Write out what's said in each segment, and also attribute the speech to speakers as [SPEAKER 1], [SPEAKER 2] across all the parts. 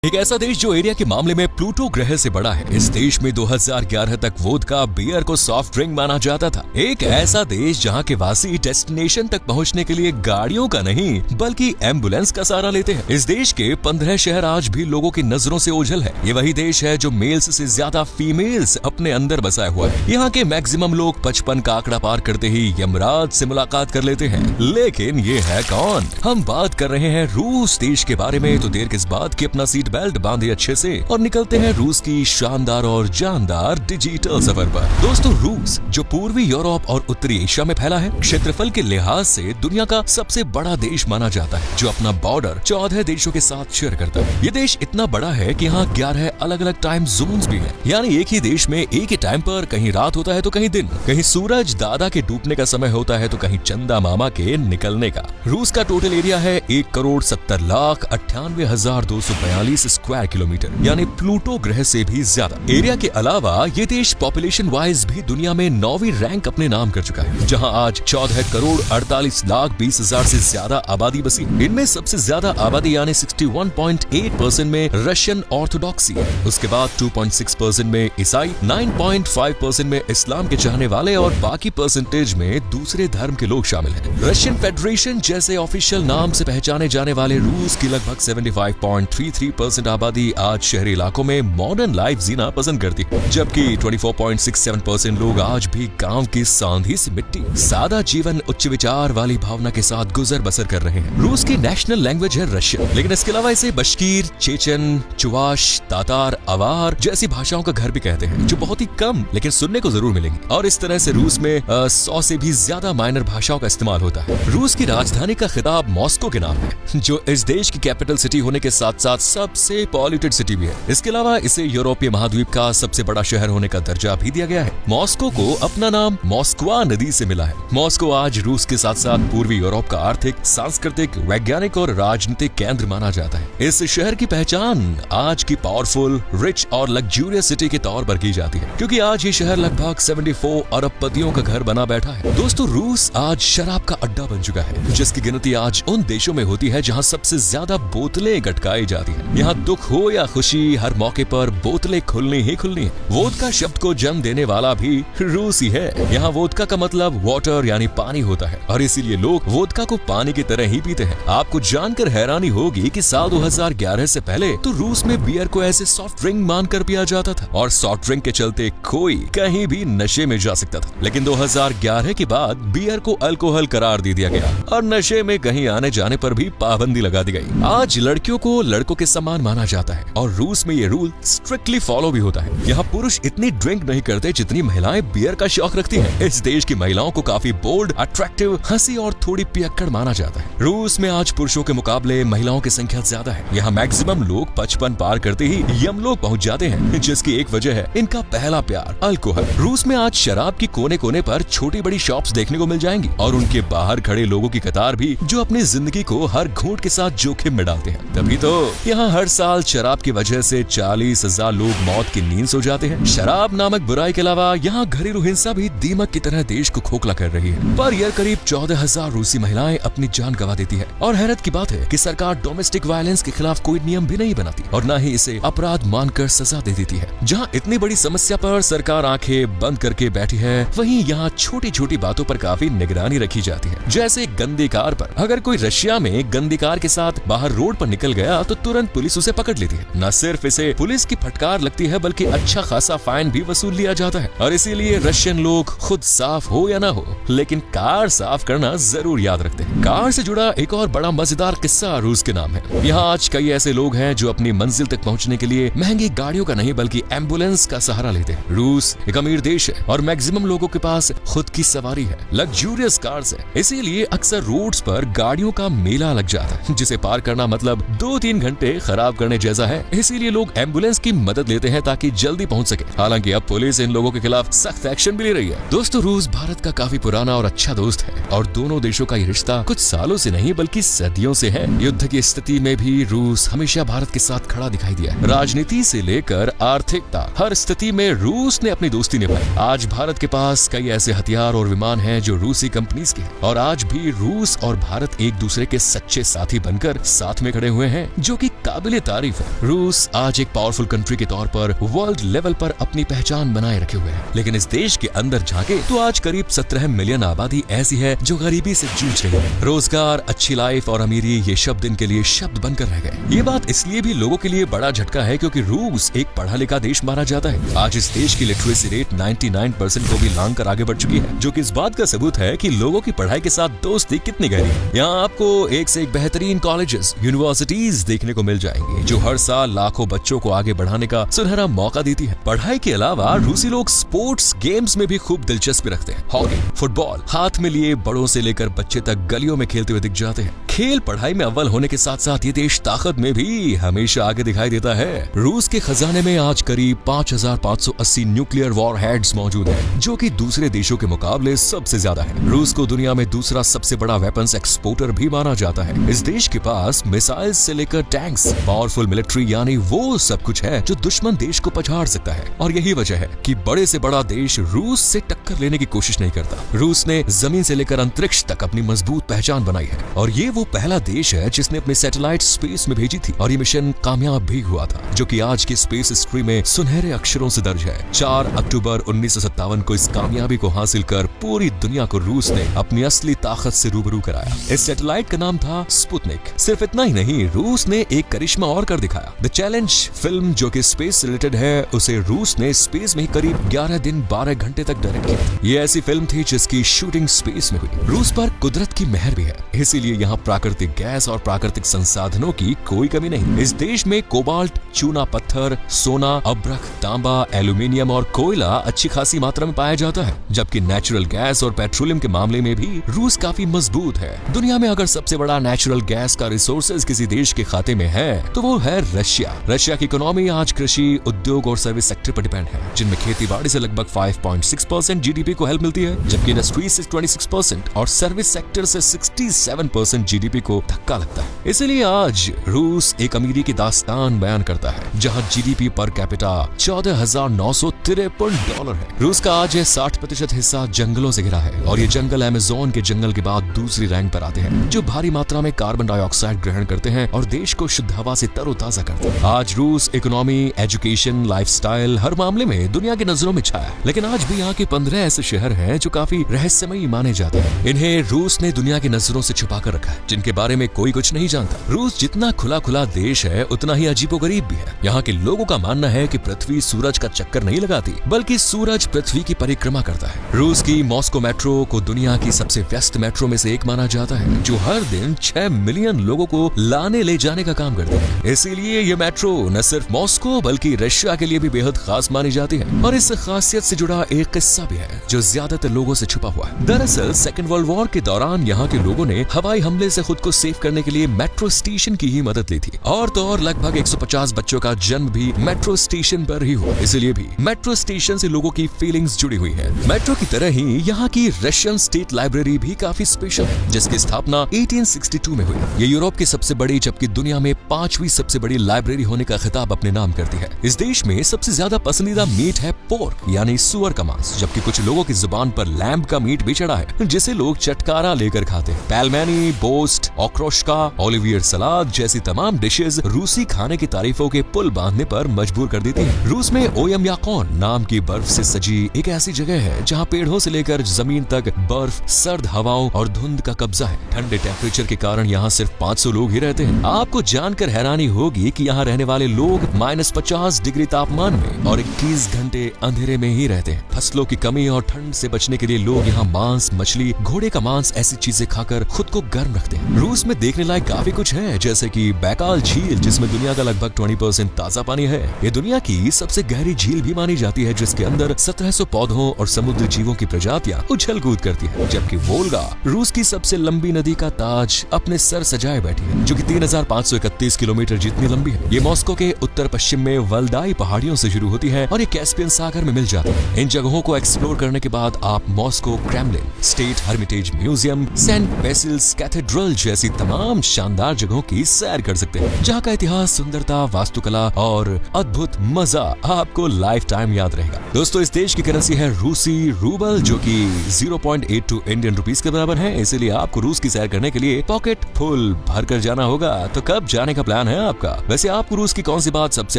[SPEAKER 1] एक ऐसा देश जो एरिया के मामले में प्लूटो ग्रह से बड़ा है। इस देश में 2011 तक वोदका बियर को सॉफ्ट ड्रिंक माना जाता था। एक ऐसा देश जहां के वासी डेस्टिनेशन तक पहुंचने के लिए गाड़ियों का नहीं बल्कि एम्बुलेंस का सहारा लेते हैं। इस देश के 15 शहर आज भी लोगों की नजरों से ओझल है। ये वही देश है जो मेल्स से ज्यादा फीमेल्स अपने अंदर बसाया हुआ है। यहाँ के मैक्सिमम लोग 55 का आंकड़ा पार करते ही यमराज से मुलाकात कर लेते हैं। लेकिन ये है कौन? हम बात कर रहे हैं रूस देश के बारे में। तो देर किस बात की, अपना सीट बेल्ट बांधे अच्छे से और निकलते हैं रूस की शानदार और जानदार डिजिटल सफर पर। दोस्तों, रूस जो पूर्वी यूरोप और उत्तरी एशिया में फैला है, क्षेत्रफल के लिहाज से दुनिया का सबसे बड़ा देश माना जाता है, जो अपना बॉर्डर 14 देशों के साथ शेयर करता है। ये देश इतना बड़ा है कि यहाँ 11 अलग अलग टाइम जोन्स भी हैं। यानी एक ही देश में एक ही टाइम पर कहीं रात होता है तो कहीं दिन, कहीं सूरज दादा के डूबने का समय होता है तो कहीं चंदा मामा के निकलने का। रूस का टोटल एरिया है 1,70,98,242 स्क्वायर किलोमीटर, यानी प्लूटो ग्रह से भी ज्यादा। एरिया के अलावा ये देश पॉपुलेशन वाइज भी दुनिया में 9वीं रैंक अपने नाम कर चुका है, जहां आज 14,48,20,000 से ज्यादा आबादी बसी। इनमें सबसे ज्यादा आबादी यानी 61.8% में रशियन ऑर्थोडॉक्सी है। उसके बाद 2.6% में ईसाई, 9.5% में इस्लाम के चाहने वाले और बाकी परसेंटेज में दूसरे धर्म के लोग शामिल हैं। रशियन फेडरेशन जैसे ऑफिशियल नाम से पहचाने जाने वाले रूस की लगभग 75.33% आबादी आज शहरी इलाकों में मॉडर्न लाइफ जीना पसंद करती है, जबकि 24.67% लोग आज भी गांव की सांधी सी मिट्टी, सादा जीवन, उच्च विचार वाली भावना के साथ गुजर बसर कर रहे हैं। रूस की नेशनल लैंग्वेज है रशियन, लेकिन इसके अलावा इसे बश्कीर, चेचन, चुवाश, तातार, अवार जैसी भाषाओं का घर भी कहते हैं, जो बहुत ही कम लेकिन सुनने को जरूर मिलेंगी। और इस तरह से रूस में 100 से भी ज्यादा माइनर भाषाओं का इस्तेमाल होता है। रूस की राजधानी का खिताब मॉस्को के नाम है, जो इस देश की कैपिटल सिटी होने के साथ साथ सबसे पॉल्यूटेड सिटी भी है। इसके अलावा इसे यूरोपीय महाद्वीप का सबसे बड़ा शहर होने का दर्जा भी दिया गया है। मॉस्को को अपना नाम मॉस्कवा नदी से मिला है। मॉस्को आज रूस के साथ साथ पूर्वी यूरोप का आर्थिक, सांस्कृतिक, वैज्ञानिक और राजनीतिक केंद्र माना जाता है। इस शहर की पहचान आज की पावरफुल, रिच और लग्जूरियस सिटी के तौर पर की जाती है, क्योंकि आज ये शहर लगभग 74 अरबपतियों का घर बना बैठा है। दोस्तों, रूस आज शराब का अड्डा बन चुका है, जिसकी गिनती आज उन देशों में होती है जहाँ सबसे ज्यादा बोतलें गटकाई जाती है। यहाँ दुख हो या खुशी, हर मौके पर बोतलें खुलनी ही खुलनी है। वोदका शब्द को जन्म देने वाला भी रूस ही है। यहाँ वोदका का मतलब वाटर यानी पानी होता है, और इसीलिए लोग वोदका को पानी की तरह ही पीते हैं। आपको जानकर हैरानी होगी कि साल 2011 से पहले तो रूस में बियर को ऐसे सॉफ्ट ड्रिंक मानकर पिया जाता था, और सॉफ्ट ड्रिंक के चलते कोई कहीं भी नशे में जा सकता था। लेकिन 2011 के बाद बियर को अल्कोहल करार दे दिया गया और नशे में कहीं आने जाने पर भी पाबंदी लगा दी गई। आज लड़कियों को लड़कों के समान माना जाता है, और रूस में ये रूल स्ट्रिक्टली फॉलो भी होता है। यहाँ पुरुष इतनी ड्रिंक नहीं करते जितनी महिलाएं बियर का शौक रखती हैं। इस देश की महिलाओं को काफी बोल्ड, अट्रैक्टिव, हंसी और थोड़ी पियक्कड़ माना जाता है। रूस में आज पुरुषों के मुकाबले महिलाओं की संख्या ज्यादा है। यहाँ मैक्सिमम लोग 55 पार करते ही यमलोक पहुँच जाते हैं, जिसकी एक वजह है इनका पहला प्यार, अल्कोहल। रूस में आज शराब की कोने कोने पर छोटी बड़ी शॉप्स देखने को मिल जाएंगी, और उनके बाहर खड़े लोगों की कतार भी, जो अपनी जिंदगी को हर घूंट के साथ जोखिम में डालते हैं। तभी तो यहाँ हर साल शराब की वजह से 40,000 लोग मौत की नींद सो जाते हैं। शराब नामक बुराई के अलावा यहाँ घरेलू हिंसा भी दीमक की तरह देश को खोखला कर रही है। पर ईयर करीब 14,000 रूसी महिलाएं अपनी जान गंवा देती है, और हैरत की बात है कि सरकार डोमेस्टिक वायलेंस के खिलाफ कोई नियम भी नहीं बनाती, और न ही इसे अपराध मानकर सजा दे देती है। जहाँ इतनी बड़ी समस्या पर सरकार आंखें बंद करके बैठी है, वहीं यहाँ छोटी छोटी बातों पर काफी निगरानी रखी जाती है। जैसे गंदी कार पर, अगर कोई रशिया में गंदी कार के साथ बाहर रोड पर निकल गया तो तुरंत पुलिस उसे पकड़ लेती है। न सिर्फ इसे पुलिस की फटकार लगती है, बल्कि अच्छा खासा फाइन भी वसूल लिया जाता है। और इसीलिए रशियन लोग खुद साफ हो या ना हो, लेकिन कार साफ करना जरूर याद रखते हैं। कार से जुड़ा एक और बड़ा मजेदार किस्सा रूस के नाम है। यहाँ आज कई ऐसे लोग हैं जो अपनी मंजिल तक पहुँचने के लिए महंगी गाड़ियों का नहीं बल्कि एम्बुलेंस का सहारा लेते हैं। रूस एक अमीर देश है, और मैक्सिमम लोगों के पास खुद की सवारी है, लग्जूरियस कार्स है। इसीलिए अक्सर रोड्स पर गाड़ियों का मेला लग जाता है, जिसे पार करना मतलब 2-3 घंटे खराब करने जैसा है। इसीलिए लोग एम्बुलेंस की मदद लेते हैं ताकि जल्दी पहुंच सके। हालांकि अब पुलिस इन लोगों के खिलाफ सख्त एक्शन भी ले रही है। दोस्तों, रूस भारत का काफी पुराना और अच्छा दोस्त है और दोनों देशों का ये रिश्ता कुछ सालों से नहीं बल्कि सदियों से है। युद्ध की स्थिति में भी रूस हमेशा भारत के साथ खड़ा दिखाई दिया। राजनीति से लेकर आर्थिकता, हर स्थिति में रूस ने अपनी दोस्ती निभाई। आज भारत के पास कई ऐसे हथियार और विमान हैं जो रूसी कंपनीज के हैं और आज भी रूस और भारत एक दूसरे के सच्चे साथी बनकर साथ में खड़े हुए हैं, जो कि काबिले तारीफ है। रूस आज एक पावरफुल कंट्री के तौर पर वर्ल्ड लेवल पर अपनी पहचान बनाए रखे हुए है, लेकिन इस देश के अंदर झांके तो आज करीब 17 मिलियन आबादी ऐसी है जो गरीबी से जूझ रही है। रोजगार, अच्छी लाइफ और अमीरी ये शब्द इनके लिए शब्द बनकर रह गए। ये बात इसलिए भी लोगों के लिए बड़ा झटका है क्योंकि रूस एक पढ़ा लिखा देश माना जाता है। आज इस देश की लिटरेसी रेट 99% को भी लांग कर आगे बढ़ चुकी है, जो कि इस बात का सबूत है कि लोगों की पढ़ाई के साथ दोस्ती कितनी गहरी है। यहाँ आपको एक से एक बेहतरीन कॉलेजेस, यूनिवर्सिटीज देखने को मिल जाएंगे जो हर साल लाखों बच्चों को आगे बढ़ाने का सुनहरा मौका देती है। पढ़ाई के अलावा रूसी लोग स्पोर्ट्स गेम्स में भी खूब दिलचस्पी रखते हैं। हॉकी, फुटबॉल हाथ में लिए बड़ों से लेकर बच्चे तक गलियों में खेलते हुए दिख जाते हैं। खेल पढ़ाई में अव्वल होने के साथ साथ ये देश ताकत में भी हमेशा आगे दिखाई देता है। रूस के खजाने में आज करीब 5580 न्यूक्लियर वॉर हेड्स मौजूद हैं, जो कि दूसरे देशों के मुकाबले सबसे ज्यादा है। रूस को दुनिया में दूसरा सबसे बड़ा वेपन्स एक्सपोर्टर भी माना जाता है। इस देश के पास मिसाइल से लेकर टैंक्स, पावरफुल मिलिट्री यानी वो सब कुछ है जो दुश्मन देश को पछाड़ सकता है। और यही वजह है कि बड़े से बड़ा देश रूस से टक्कर लेने की कोशिश नहीं करता। रूस ने जमीन से लेकर अंतरिक्ष तक अपनी मजबूत पहचान बनाई है और ये वो पहला देश है जिसने अपने सैटेलाइट स्पेस में भेजी थी और ये मिशन कामयाब भी हुआ था, जो कि आज की स्पेस हिस्ट्री में सुनहरे अक्षरों से दर्ज है। 4 अक्टूबर 1957 को इस कामयाबी को हासिल कर पूरी दुनिया को रूस ने अपनी असली ताकत से रूबरू कराया। इस सैटेलाइट का नाम था स्पुतनिक। सिर्फ इतना ही नहीं, रूस ने एक करिश्मा और कर दिखाया। द चैलेंज फिल्म, जो कि स्पेस से रिलेटेड है, उसे रूस ने स्पेस में करीब 11 दिन 12 घंटे तक डायरेक्ट किया। ये ऐसी फिल्म थी जिसकी शूटिंग स्पेस में हुई। रूस पर कुदरत की मेहर भी है, इसीलिए यहाँ प्राकृतिक गैस और प्राकृतिक संसाधनों की कोई कमी नहीं। इस देश में कोबाल्ट, चूना पत्थर, सोना, अब्रक, तांबा, एल्यूमिनियम और कोयला अच्छी खासी मात्रा में पाया जाता है, जबकि नेचुरल गैस और पेट्रोलियम के मामले में भी रूस काफी मजबूत है। दुनिया में अगर सबसे बड़ा नेचुरल गैस का रिसोर्सेज किसी देश के खाते में है तो वो है रशिया। रशिया की इकोनॉमी आज कृषि, उद्योग और सर्विस सेक्टर पर डिपेंड है, जिनमें खेती बाड़ी से लगभग 5.6% जीडीपी को हेल्प मिलती है, जबकि इंडस्ट्री से 26% और सर्विस सेक्टर से 67% जीडीपी को धक्का लगता है। इसलिए आज रूस एक अमीरी की दास्तान बयान करता है, जहां जीडीपी पर कैपिटा $14,953 है। रूस का आज 60% हिस्सा जंगलों से घिरा है और ये जंगल अमेज़न के जंगल के बाद दूसरी रैंक पर आते हैं, जो भारी मात्रा में कार्बन डाइऑक्साइड ग्रहण करते हैं और देश को शुद्ध हवा से तरोताजा करते हैं। आज रूस इकोनॉमी, एजुकेशन, लाइफस्टाइल हर मामले में दुनिया की नजरों में छाया है, लेकिन आज भी यहाँ के 15 ऐसे शहर हैं जो काफी रहस्यमयी माने जाते हैं। इन्हें रूस ने दुनिया की नजरों से छुपा कर रखा है, जिनके बारे में कोई कुछ नहीं जानता। रूस जितना खुला खुला देश है उतना ही अजीबोगरीब भी है। यहाँ के लोगों का मानना है कि पृथ्वी सूरज का चक्कर नहीं लगाती, बल्कि सूरज पृथ्वी की परिक्रमा करता है। रूस की मॉस्को मेट्रो को दुनिया की सबसे व्यस्त मेट्रो में से एक माना जाता है, जो हर दिन 6 मिलियन लोगों को लाने ले जाने का काम करती है। इसीलिए ये मेट्रो न सिर्फ मॉस्को बल्कि रशिया के लिए भी बेहद खास मानी जाती है। और इस खासियत से जुड़ा एक किस्सा भी है जो ज्यादातर लोगों से छुपा हुआ है। दरअसल सेकेंड वर्ल्ड वॉर के दौरान यहाँ के लोगों ने हवाई हमले से खुद को सेव करने के लिए मेट्रो स्टेशन की ही मदद ली थी। और तो और लगभग 150 बच्चों का जन्म भी मेट्रो स्टेशन पर ही हुआ। इसलिए भी मेट्रो स्टेशन से लोगों की फीलिंग्स जुड़ी हुई है। मेट्रो की तरह ही यहाँ की रशियन स्टेट लाइब्रेरी भी काफी स्पेशल है, जिसकी स्थापना 1862 में हुई। ये यूरोप की सबसे बड़ी जबकि दुनिया में 5वीं सबसे बड़ी लाइब्रेरी होने का खिताब अपने नाम करती है। इस देश में सबसे ज्यादा पसंदीदा मीट है पोर्क यानी सुअर का मांस, जबकि कुछ लोगों की जुबान पर लैम्ब का मीट भी चढ़ा है, जिसे लोग चटकारा लेकर खाते हैं। पेलमेनी, बोस्ट, ओक्रोश्का, ओलिवियर सलाद जैसी तमाम डिशेज रूसी खाने की तारीफों के पुल बांधने पर मजबूर कर देती है। रूस में ओयमयाकोन नाम की बर्फ से सजी एक ऐसी जगह है जहाँ पेड़ों से लेकर जमीन तक बर्फ, सर्द हवाओं और धुंध का कब्जा है। ठंडे टेम्परेचर के कारण यहाँ सिर्फ 500 लोग ही रहते हैं। आपको जानकर हैरानी होगी कि यहाँ रहने वाले लोग -50 डिग्री तापमान में और 21 घंटे अंधेरे में ही रहते हैं। फसलों की कमी और ठंड से बचने के लिए लोग यहाँ मांस, मछली, घोड़े का मांस ऐसी चीजें खाकर खुद को गर्म रखते हैं। सकते हैं। रूस में देखने लायक काफी कुछ है, जैसे कि बैकाल झील जिसमें दुनिया का लगभग 20% ताजा पानी है। ये दुनिया की सबसे गहरी झील भी मानी जाती है, जिसके अंदर 1700 पौधों और समुद्री जीवों की प्रजातियां उछल कूद करती है। जबकि वोल्गा रूस की सबसे लंबी नदी का ताज अपने सर सजाए बैठी है, जो कि 3531 किलोमीटर जितनी लंबी है। ये मॉस्को के उत्तर पश्चिम में वल्दाई पहाड़ियों से शुरू होती है और ये कैस्पियन सागर में मिल जाती है। इन जगहों को एक्सप्लोर करने के बाद आप Moscow Kremlin, State Hermitage Museum, Saint Basil's Cathedral जैसी तमाम शानदार जगहों की सैर कर सकते हैं, जहाँ का इतिहास, सुंदरता, वास्तुकला और अद्भुत मजा आपको लाइफ टाइम याद रहेगा। दोस्तों, इस देश की करेंसी है रूसी रूबल, जो कि 0.82 इंडियन रुपीस के बराबर है। इसीलिए आपको रूस की सैर करने के लिए पॉकेट फुल भर कर जाना होगा। तो कब जाने का प्लान है आपका? वैसे आपको रूस की कौन सी बात सबसे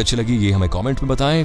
[SPEAKER 1] अच्छी लगी, ये हमें कमेंट में बताएं।